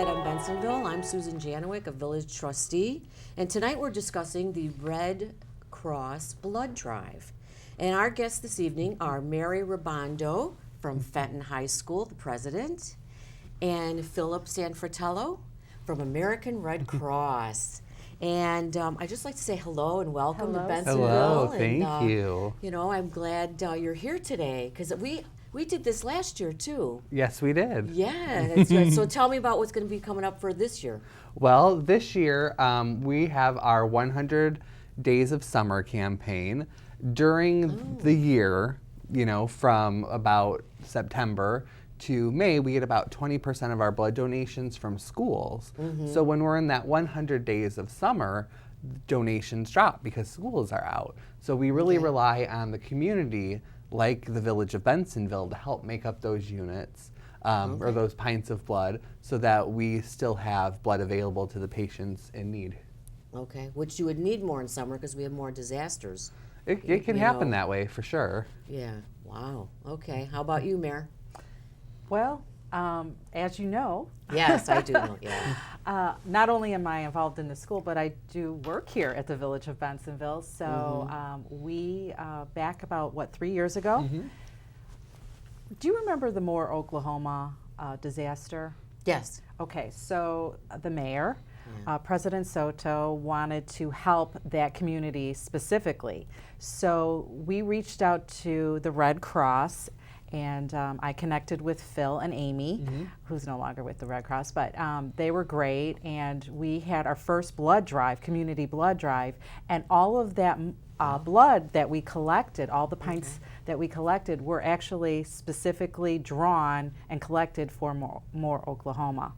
Spotlight on Bensenville. I'm Susan Janowick, a village trustee, and tonight we're discussing the Red Cross Blood Drive. And our guests this evening are Mary Rabondo from Fenton High School, the president, and Philip Sanfratello from American Red Cross. And I'd just like to say hello and welcome to Bensenville. Hello, and, thank you. You know, I'm glad you're here today because we did this last year too. Yes, we did. Yeah, that's right. So tell me about what's going to be coming up for this year. Well, this year we have our 100 Days of Summer campaign. During the year, you know, from about September to May, we get about 20% of our blood donations from schools. So when we're in that 100 days of summer, donations drop because schools are out. So we really rely on the community, like the village of Bensenville, to help make up those units or those pints of blood so that we still have blood available to the patients in need. Okay, which you would need more in summer because we have more disasters. It can happen that way, for sure. Yeah, wow. Okay, how about you, Mayor? Well, as you know, Yes, I do know, yeah. not only am I involved in the school, but I do work here at the village of Bensenville. So we, back about, 3 years ago? Do you remember the Moore, Oklahoma disaster? Yes. Okay, so the mayor, President Soto, wanted to help that community specifically. So we reached out to the Red Cross, and I connected with Phil and Amy, who's no longer with the Red Cross, but they were great, and we had our first blood drive, community blood drive, and all of that blood that we collected, all the pints that we collected, were actually specifically drawn and collected for Moore, Oklahoma.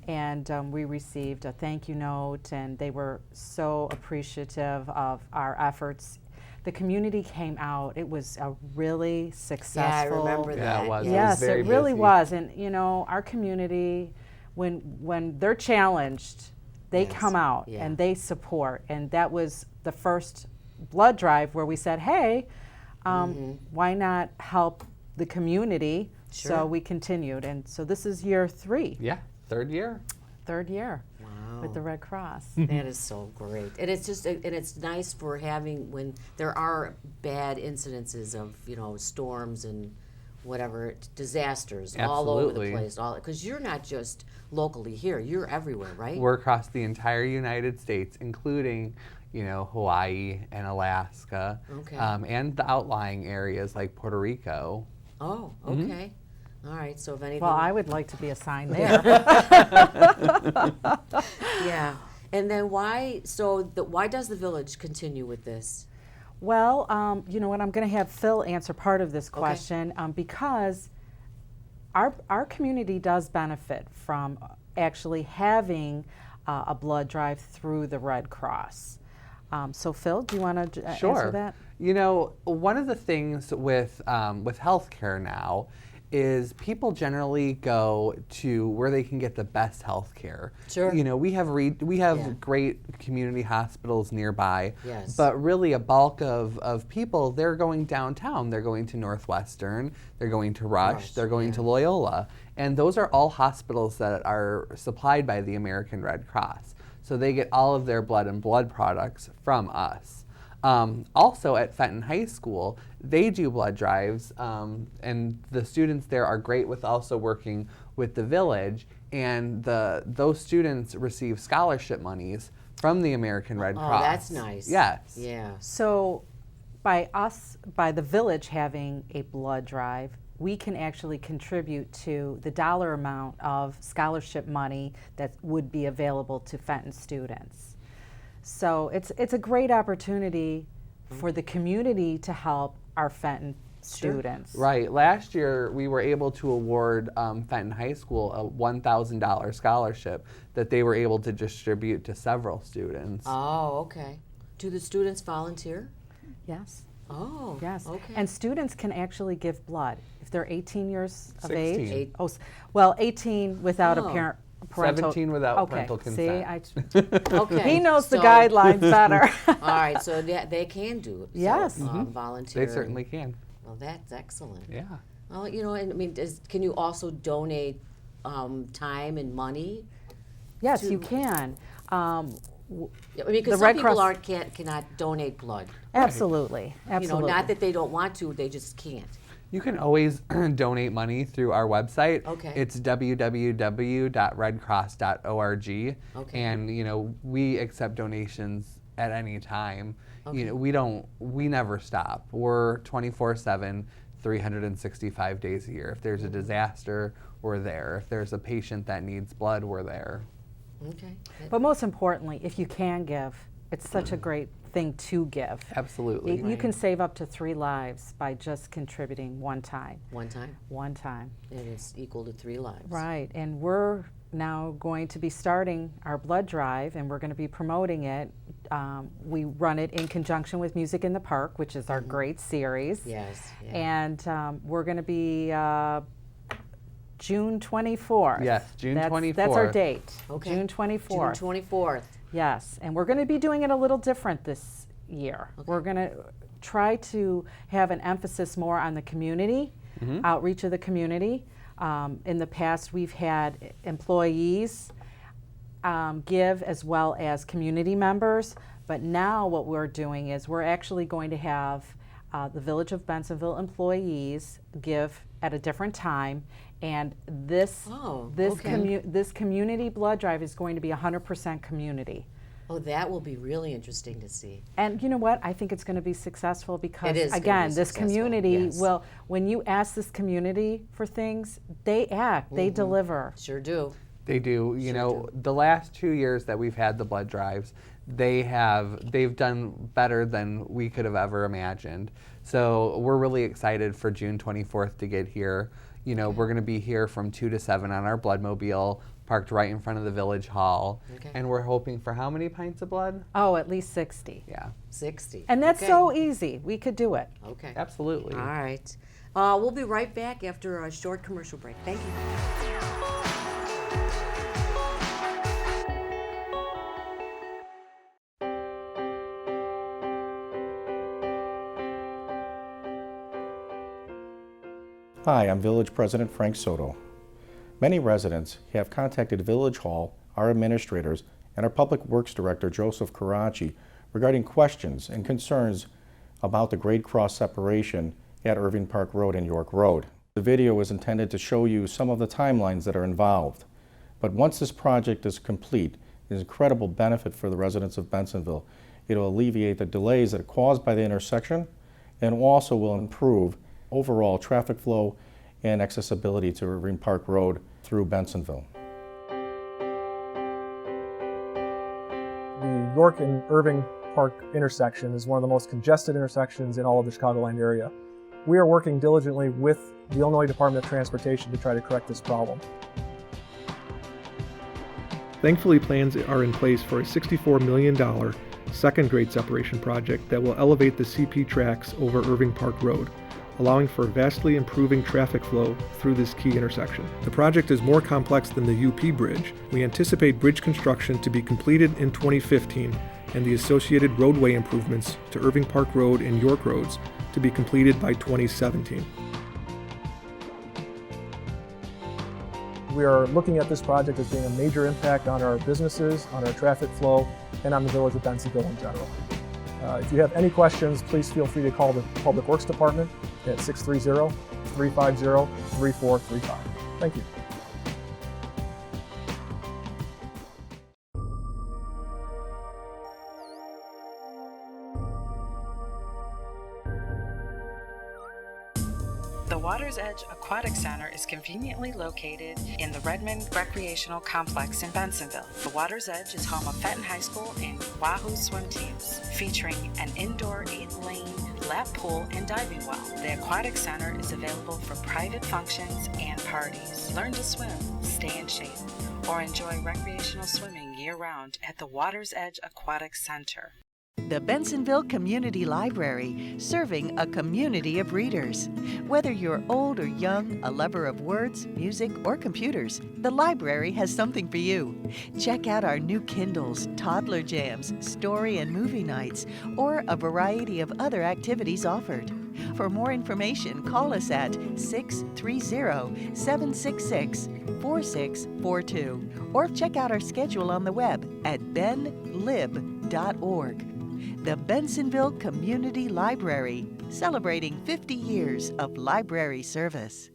And we received a thank you note, and they were so appreciative of our efforts. The community came out. It was a really successful. Yeah, I remember that. Yeah, it was. Yes, it was very it really busy. was. And you know, our community, when they're challenged, they come out and they support. And that was the first blood drive where we said, hey, why not help the community? So we continued. And so this is year 3. Yeah, third year. Third year Wow. with the Red Cross. That is so great. And it's just, and it's nice for having, when there are bad incidences of, you know, storms and whatever, disasters all over the Absolutely. place. Because you're not just locally here, you're everywhere, right? We're across the entire United States, including, you know, Hawaii and Alaska, Okay. and the outlying areas like Puerto Rico. Oh, okay. All right, so if anything. Well, I would like to be assigned there. Yeah. And then why, why does the village continue with this? Well, you know what, I'm going to have Phil answer part of this question because our community does benefit from actually having a blood drive through the Red Cross. So Phil, do you want to answer that? You know, one of the things with healthcare now is people generally go to where they can get the best health care. Sure. You know, we have great community hospitals nearby, Yes. but really a bulk of people, they're going downtown. They're going to Northwestern, they're going to Rush, they're going to Loyola. And those are all hospitals that are supplied by the American Red Cross. So they get all of their blood and blood products from us. Also at Fenton High School, they do blood drives, and the students there are great with also working with the village, and those students receive scholarship monies from the American Red Cross. Oh, that's nice. Yes. Yeah. So by the village having a blood drive, we can actually contribute to the dollar amount of scholarship money that would be available to Fenton students. So it's a great opportunity for the community to help our Fenton students. Right. Last year, we were able to award Fenton High School a $1,000 scholarship that they were able to distribute to several students. Oh, okay. Do the students volunteer? Yes. Oh, Yes. okay. And students can actually give blood if they're 18 years of 16. age. Well, 18 without Oh. a parental. 17 without Okay. parental See, consent. Okay. he knows the so- guidelines better. All right, so they can do Yes. volunteer. They certainly can. Well, that's excellent. Yeah. Well, you know, and I mean, can you also donate time and money? Yes, to- you can. I mean, because The some Red people Cross- cannot donate blood. Absolutely, You know, absolutely. not that they don't want to, they just can't. You can always donate money through our website. Okay. It's www.redcross.org. Okay. And, you know, we accept donations at any time. Okay. You know, we never stop. We're 24/7, 365 days a year. If there's a disaster, we're there. If there's a patient that needs blood, we're there. Okay. But most importantly, if you can give, it's such a great thing to give. Absolutely. You can save up to 3 lives by just contributing one time. One time, One time. and it's equal to 3 lives. Right, and we're now going to be starting our blood drive, and we're going to be promoting it. We run it in conjunction with Music in the Park, which is our great series. Yes. Yeah. And we're going to be June 24th. Yes, June That's our 24th. date. Okay. June 24th. June 24th. Yes, and we're going to be doing it a little different this year. Okay. We're going to try to have an emphasis more on the community, outreach of the community. In the past, we've had employees give as well as community members, but now what we're doing is we're actually going to have the Village of Bensenville employees give at a different time, and this okay. this community blood drive is going to be 100% community. Oh, that will be really interesting to see. And you know what? I think it's going to be successful because, It is gonna again, be this successful, community yes. will, when you ask this community for things, they act, they deliver. Sure do. They do. You Sure know, the last 2 years that we've had the blood drives, they've done better than we could have ever imagined. So we're really excited for June 24th to get here. You know, we're going to be here from 2 to 7 on our bloodmobile, parked right in front of the Village Hall. Okay. And we're hoping for how many pints of blood? Oh, at least 60. Yeah, 60. And that's Okay. so easy. We could do it. Okay. absolutely. All right. We'll be right back after a short commercial break. Thank you. Hi, I'm Village President Frank Soto. Many residents have contacted Village Hall, our administrators, and our Public Works Director, Joseph Karachi, regarding questions and concerns about the grade cross separation at Irving Park Road and York Road. The video is intended to show you some of the timelines that are involved. But once this project is complete, it is an incredible benefit for the residents of Bensenville. It will alleviate the delays that are caused by the intersection and also will improve overall traffic flow and accessibility to Irving Park Road through Bensenville. The York and Irving Park intersection is one of the most congested intersections in all of the Chicagoland area. We are working diligently with the Illinois Department of Transportation to try to correct this problem. Thankfully, plans are in place for a $64 million second grade separation project that will elevate the CP tracks over Irving Park Road, allowing for vastly improving traffic flow through this key intersection. The project is more complex than the UP Bridge. We anticipate bridge construction to be completed in 2015 and the associated roadway improvements to Irving Park Road and York Roads to be completed by 2017. We are looking at this project as being a major impact on our businesses, on our traffic flow, and on the village of Bensenville in general. If you have any questions, please feel free to call the Public Works Department at 630-350-3435. Thank you. The Water's Edge Aquatic Center is conveniently located in the Redmond Recreational Complex in Bensenville. The Water's Edge is home of Fenton High School and Wahoo swim teams, featuring an indoor 8-lane lap pool and diving well. The Aquatic Center is available for private functions and parties. Learn to swim, stay in shape, or enjoy recreational swimming year-round at the Water's Edge Aquatic Center. The Bensenville Community Library, serving a community of readers. Whether you're old or young, a lover of words, music, or computers, the library has something for you. Check out our new Kindles, toddler jams, story and movie nights, or a variety of other activities offered. For more information, call us at 630-766-4642 or check out our schedule on the web at benlib.org. The Bensenville Community Library, celebrating 50 years of library service.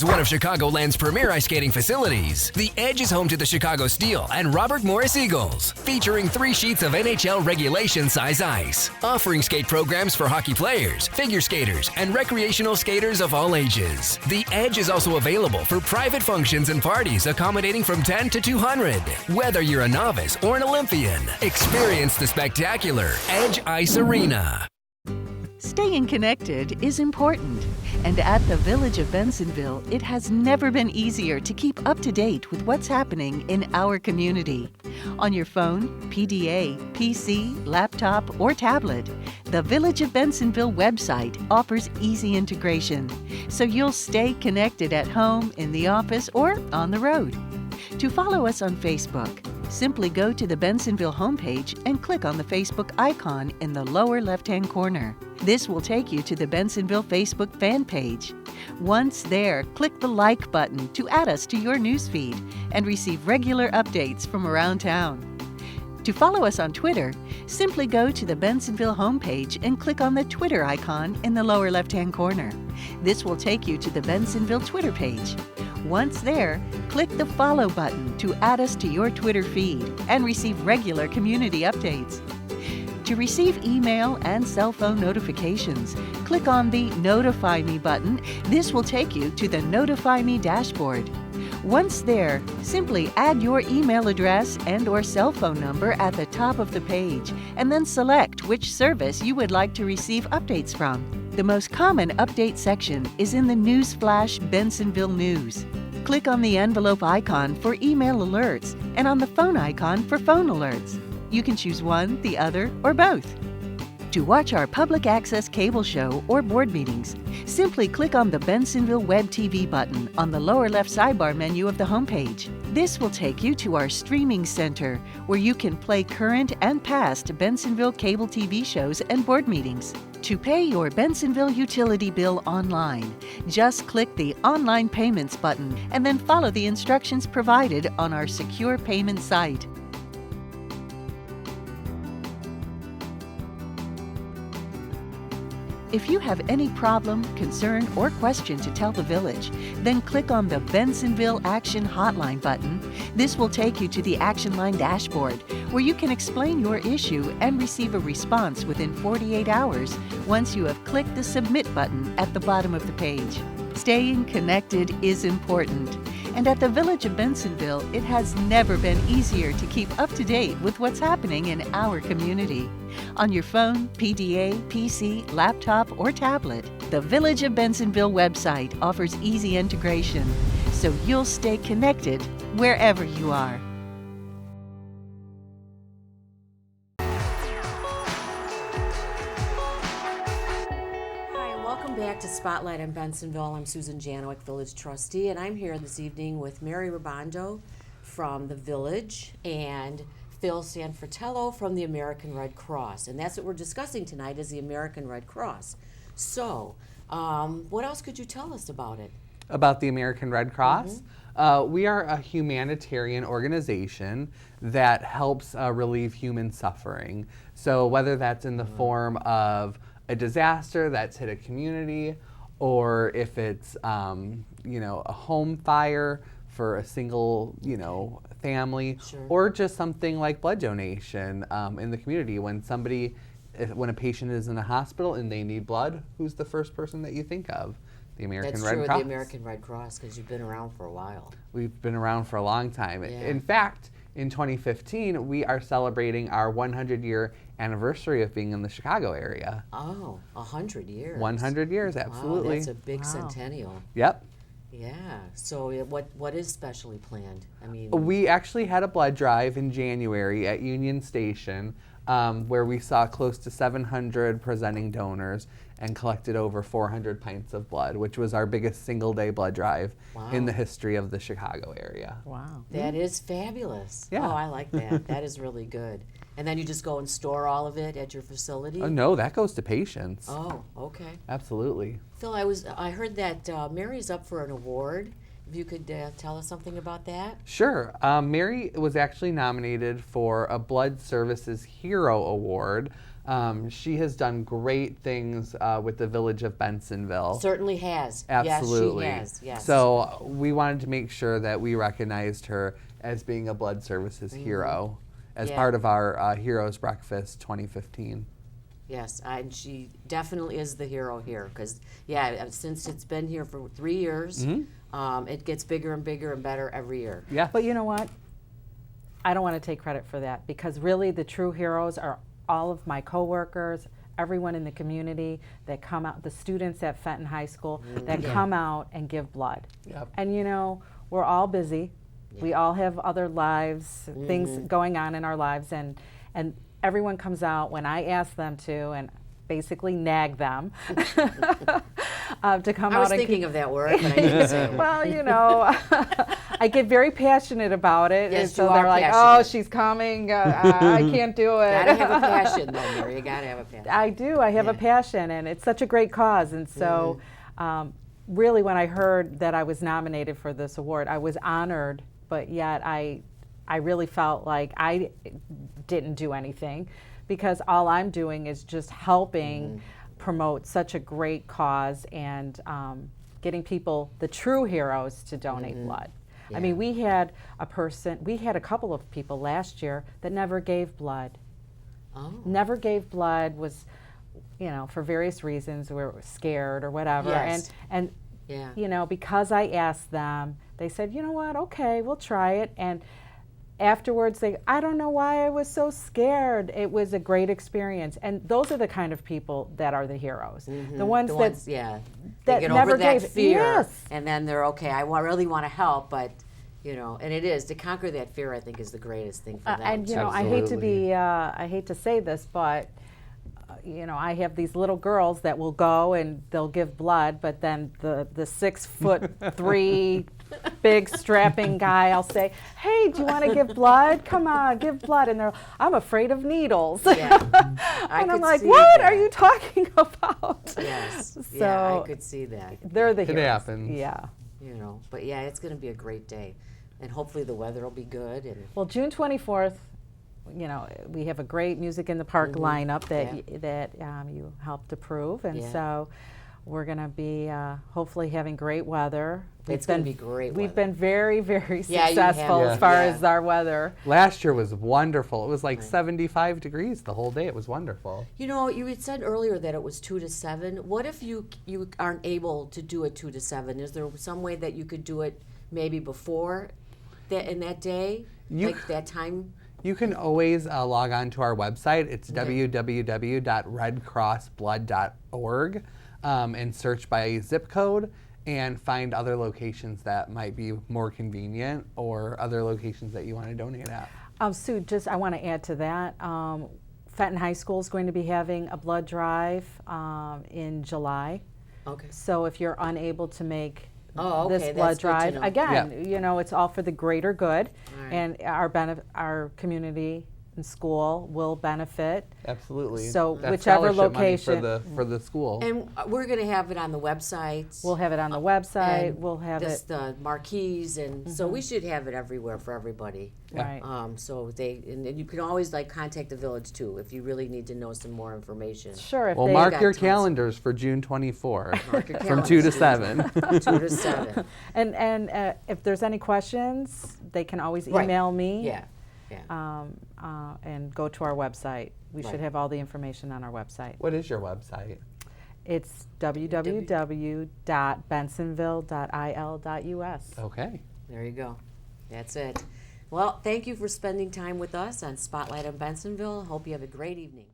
One of Chicagoland's premier ice skating facilities, The Edge is home to the Chicago Steel and Robert Morris Eagles, featuring 3 sheets of NHL regulation size ice, offering skate programs for hockey players, figure skaters, and recreational skaters of all ages. The Edge is also available for private functions and parties accommodating from 10 to 200. Whether you're a novice or an Olympian, experience the spectacular Edge Ice Arena. Staying connected is important, and at the Village of Bensenville, it has never been easier to keep up to date with what's happening in our community. On your phone, PDA, PC, laptop, or tablet, the Village of Bensenville website offers easy integration, so you'll stay connected at home, in the office, or on the road. To follow us on Facebook, simply go to the Bensenville homepage and click on the Facebook icon in the lower left-hand corner. This will take you to the Bensenville Facebook fan page. Once there, click the like button to add us to your newsfeed and receive regular updates from around town. To follow us on Twitter, simply go to the Bensenville homepage and click on the Twitter icon in the lower left-hand corner. This will take you to the Bensenville Twitter page. Once there, click the follow button to add us to your Twitter feed and receive regular community updates. To receive email and cell phone notifications, click on the Notify Me button. This will take you to the Notify Me dashboard. Once there, simply add your email address and/or cell phone number at the top of the page, and then select which service you would like to receive updates from. The most common update section is in the Newsflash Bensenville News. Click on the envelope icon for email alerts and on the phone icon for phone alerts. You can choose one, the other, or both. To watch our public access cable show or board meetings, simply click on the Bensenville Web TV button on the lower left sidebar menu of the homepage. This will take you to our streaming center, where you can play current and past Bensenville cable TV shows and board meetings. To pay your Bensenville utility bill online, just click the Online Payments button and then follow the instructions provided on our secure payment site. If you have any problem, concern, or question to tell the village, then click on the Bensenville Action Hotline button. This will take you to the Action Line dashboard, where you can explain your issue and receive a response within 48 hours once you have clicked the Submit button at the bottom of the page. Staying connected is important, and at the Village of Bensenville, it has never been easier to keep up to date with what's happening in our community. On your phone, PDA, PC, laptop, or tablet, the Village of Bensenville website offers easy integration, so you'll stay connected wherever you are. Welcome back to Spotlight on Bensenville. I'm Susan Janowick, Village Trustee, and I'm here this evening with Mary Rabondo from the Village and Phil Sanfratello from the American Red Cross. And that's what we're discussing tonight, is the American Red Cross. So, what else could you tell us about it? About the American Red Cross? We are a humanitarian organization that helps relieve human suffering. So whether that's in the form of a disaster that's hit a community, or if it's a home fire for a single family, Sure. or just something like blood donation in the community. When a patient is in a hospital and they need blood, who's the first person that you think of? The American That's Red true, Cross. the American Red Cross, because you've been around for a while. We've been around for a long time. Yeah. In fact, in 2015, we are celebrating our 100-year anniversary of being in the Chicago area. Oh, 100 years. 100 years, absolutely. Wow, that's a big centennial. Yep. Yeah. So what is specially planned? I mean, We actually had a blood drive in January at Union Station where we saw close to 700 presenting donors and collected over 400 pints of blood, which was our biggest single-day blood drive in the history of the Chicago area. Wow. that is fabulous. Yeah. Oh, I like that. That is really good. And then you just go and store all of it at your facility? Oh, no, that goes to patients. Oh, okay. Absolutely. Phil, I heard that Mary's up for an award. If you could tell us something about that. Sure. Mary was actually nominated for a Blood Services Hero Award. She has done great things with the village of Bensenville. Certainly has. Absolutely. Yes, she has. Yes. So we wanted to make sure that we recognized her as being a Blood Services hero as Yeah. part of our Heroes Breakfast 2015. Yes, and she definitely is the hero here because, since it's been here for 3 years, it gets bigger and bigger and better every year. Yeah. But you know what? I don't want to take credit for that because really the true heroes are all of my coworkers, everyone in the community that come out, the students at Fenton High School that come out and give blood. Yep. And we're all busy. We all have other lives, things going on in our lives, and everyone comes out when I ask them to, and basically nag them to come out. I was and thinking of that word, but I didn't say it. Well, I get very passionate about it, Yes, and so you they're are like, "Oh, passionate. she's coming. I can't do it." Gotta have a passion, though, Mary. You gotta have a passion. I do. I have a passion, and it's such a great cause. And so, really, when I heard that I was nominated for this award, I was honored, but yet I really felt like I didn't do anything because all I'm doing is just helping promote such a great cause and getting people, the true heroes, to donate blood. I mean, we had a couple of people last year that never gave blood. Oh. Never gave blood, was, for various reasons, we were scared or whatever. Yes. And Yeah. because I asked them, they said, you know what, okay, we'll try it. And afterwards, I don't know why I was so scared. It was a great experience. And those are the kind of people that are the heroes. The ones They that get never over that gave. fear, Yes. and then they're okay. Really want to help, but and it is to conquer that fear. I think is the greatest thing for them. And I hate to be, I hate to say this, but I have these little girls that will go and they'll give blood, but then the 6'3" big strapping guy, I'll say, "Hey, do you want to give blood? Come on, give blood." And they're, "I'm afraid of needles." Yeah. I And I'm could like, see "What that. are you talking about?" Yes. So yeah, I could see that. they're the It heroes. happens. Yeah. But yeah, it's going to be a great day, and hopefully the weather will be good. And Well, June 24th, we have a great Music in the Park lineup that you helped approve, and Yeah. so we're going to be hopefully having great weather. It's gonna be great We've weather. been very, very Yeah, you have. successful Yeah. as far Yeah. as our weather. Last year was wonderful. It was like 75 degrees the whole day. It was wonderful. you had said earlier that it was 2 to 7. What if you aren't able to do it 2 to 7? Is there some way that you could do it maybe before that in that day, like that time? You can always log on to our website. It's www.redcrossblood.org and search by zip code and find other locations that might be more convenient or other locations that you want to donate at. Sue, I want to add to that. Fenton High School is going to be having a blood drive in July. Okay. So if you're unable to make Oh, okay, this that's blood good to drive, know. again, it's all for the greater good, All right. and our community in school will benefit. Absolutely. So That's whichever scholarship money location- for the school. And we're going to have it on the website. We'll have it on the website. and We'll have this, it. the marquees, and so we should have it everywhere for everybody. Right. So and you can always like contact the village too if you really need to know some more information. Sure. If Well, they mark got your tons. calendars for June 24 Mark your from 2 to calendars, 7. 2 to 7. and if there's any questions, they can always Right. email me. Yeah. And go to our website. We Right. should have all the information on our website. What is your website? It's www.bensenville.il.us. Okay. There you go. That's it. Well, thank you for spending time with us on Spotlight on Bensenville. Hope you have a great evening.